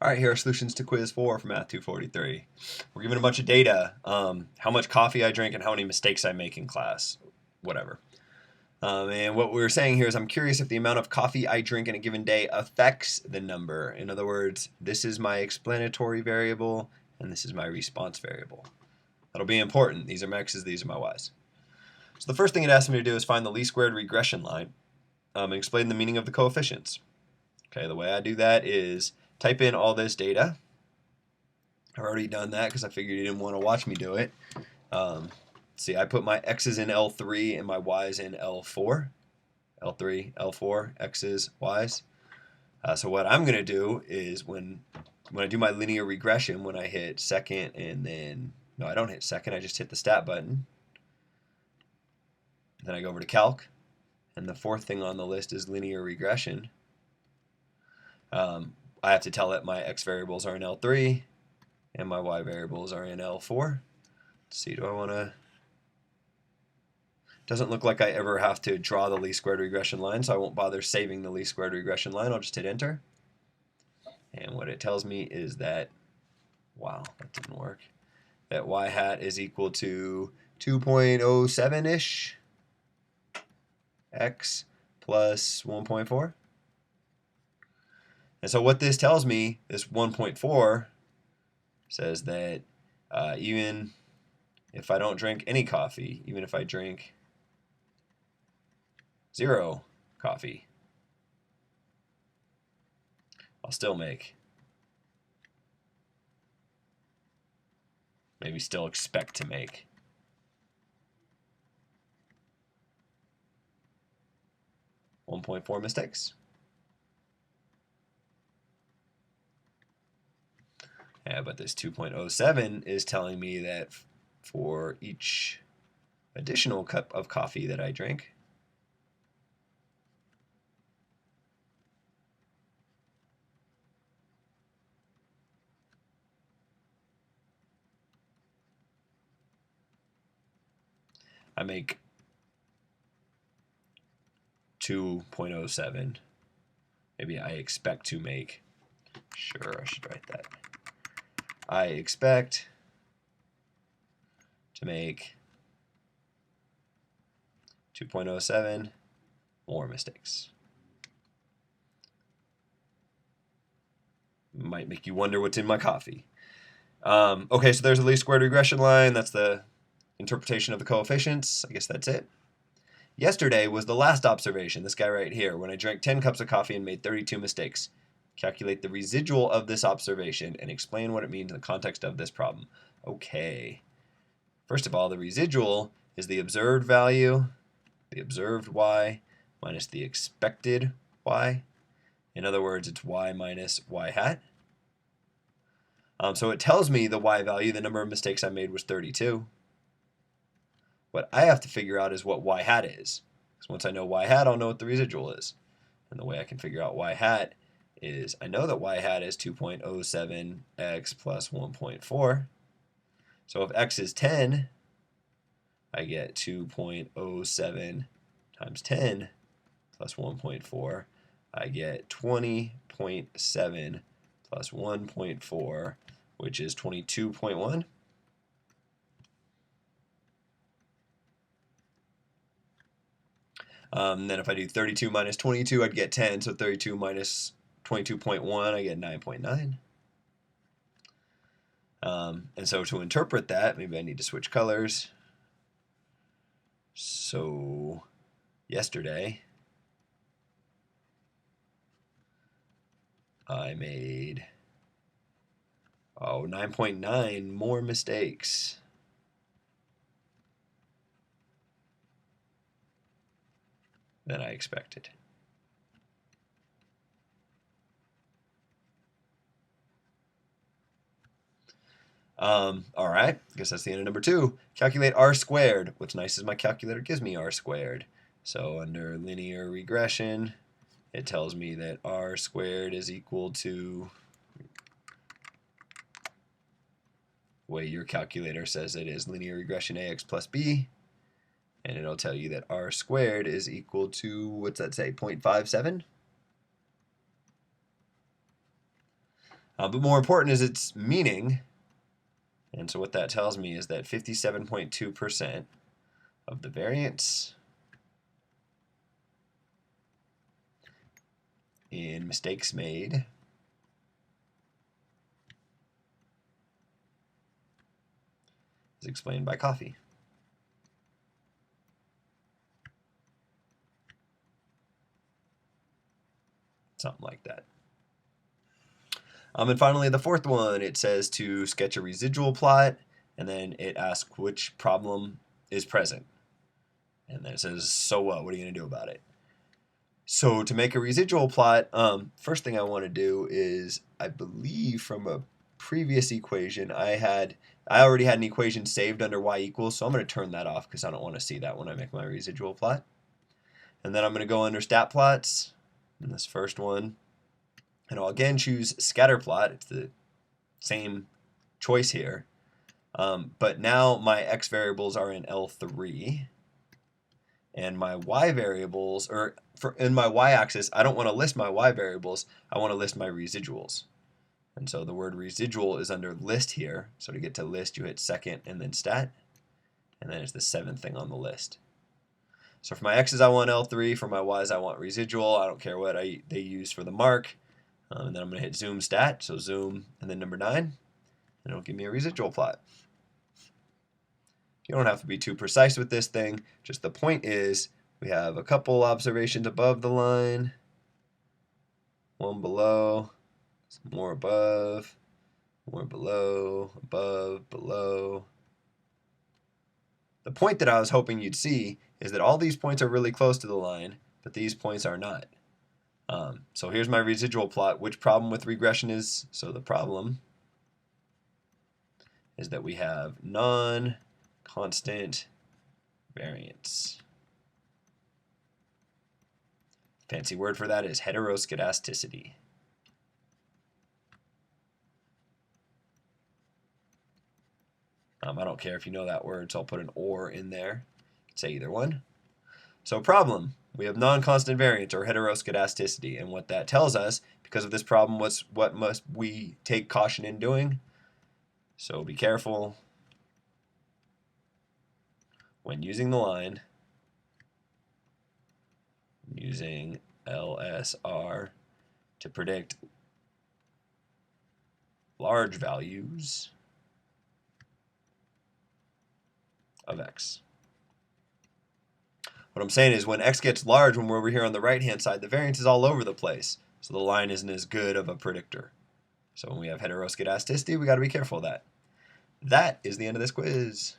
All right, here are solutions to quiz 4 for Math 243. We're given a bunch of data, how much coffee I drink and how many mistakes I make in class, whatever. And what we're saying here is I'm curious if the amount of coffee I drink in a given day affects the number. In other words, this is my explanatory variable and this is my response variable. That'll be important. These are my x's, these are my y's. So the first thing it asks me to do is find the least squared regression line and explain the meaning of the coefficients. Okay, the way I do that is type in all this data. I've already done that because I figured you didn't want to watch me do it. See, I put my x's in L3 and my y's in L4. L3, L4, x's, y's. So what I'm going to do is when I do my linear regression, when I hit second and then, no, I don't hit second, I just hit the stat button. Then I go over to calc, and the fourth thing on the list is linear regression. I have to tell it my x variables are in L3 and my y variables are in L4. Let's see, do I want to... Doesn't look like I ever have to draw the least squared regression line, so I won't bother saving the least squared regression line. I'll just hit enter. And what it tells me is that, wow, that didn't work, that y hat is equal to 2.07-ish x plus 1.4. And so what this tells me, this 1.4, says that even if I don't drink any coffee, even if I drink 0 coffee, I'll still make, maybe still expect to make, 1.4 mistakes. Yeah, but this 2.07 is telling me that for each additional cup of coffee that I drink, I make 2.07. Maybe I expect to make, sure, I should write that. I expect to make 2.07 more mistakes. Might make you wonder what's in my coffee. Okay, so there's the least squared regression line. That's the interpretation of the coefficients. I guess that's it. Yesterday was the last observation, this guy right here, when I drank 10 cups of coffee and made 32 mistakes. Calculate the residual of this observation and explain what it means in the context of this problem. Okay. First of all, the residual is the observed value, the observed y, minus the expected y. In other words, it's y minus y hat. So it tells me the y value, the number of mistakes I made was 32. What I have to figure out is what y hat is. Because once I know y hat, I'll know what the residual is. And the way I can figure out y hat is, I know that y hat is 2.07x plus 1.4. So if x is 10, I get 2.07 times 10 plus 1.4. I get 20.7 plus 1.4, which is 22.1. Then if I do 32 minus 22, I'd get 10. So 32 minus 22.1, I get 9.9. And so to interpret that, maybe I need to switch colors. So yesterday, I made 9.9 more mistakes than I expected. All right, I guess that's the end of number 2. Calculate r squared. What's nice is my calculator gives me r squared. So under linear regression, it tells me that r squared is equal to, the way your calculator says it is linear regression ax plus b. And it'll tell you that r squared is equal to, what's that say, 0.57? But more important is its meaning. And so what that tells me is that 57.2% of the variance in mistakes made is explained by coffee. Something like that. And finally, the fourth one, it says to sketch a residual plot, and then it asks which problem is present. And then it says, so what? What are you going to do about it? So to make a residual plot, first thing I want to do is, I believe from a previous equation, I already had an equation saved under y equals, so I'm going to turn that off because I don't want to see that when I make my residual plot. And then I'm going to go under stat plots, in this first one, and I'll again choose scatter plot. It's the same choice here. But now my x variables are in L3, and my y variables, in my y-axis, I don't want to list my y variables, I want to list my residuals. And so the word residual is under list here. So to get to list, you hit second and then stat, and then it's the seventh thing on the list. So for my x's, I want L3. For my y's, I want residual. I don't care what they use for the mark. And then I'm going to hit zoom stat, so zoom and then number 9, and it'll give me a residual plot. You don't have to be too precise with this thing. Just the point is we have a couple observations above the line, one below, some more above, more below, above, below. The point that I was hoping you'd see is that all these points are really close to the line, but these points are not. So here's my residual plot. Which problem with regression is? So the problem is that we have non-constant variance. Fancy word for that is heteroscedasticity. I don't care if you know that word, so I'll put an or in there. You can say either one. So problem, we have non-constant variance or heteroscedasticity, and what that tells us, because of this problem, what must we take caution in doing? So be careful when using the line, using LSR to predict large values of x. What I'm saying is when x gets large, when we're over here on the right-hand side, the variance is all over the place. So the line isn't as good of a predictor. So when we have heteroscedasticity, we got to be careful of that. That is the end of this quiz.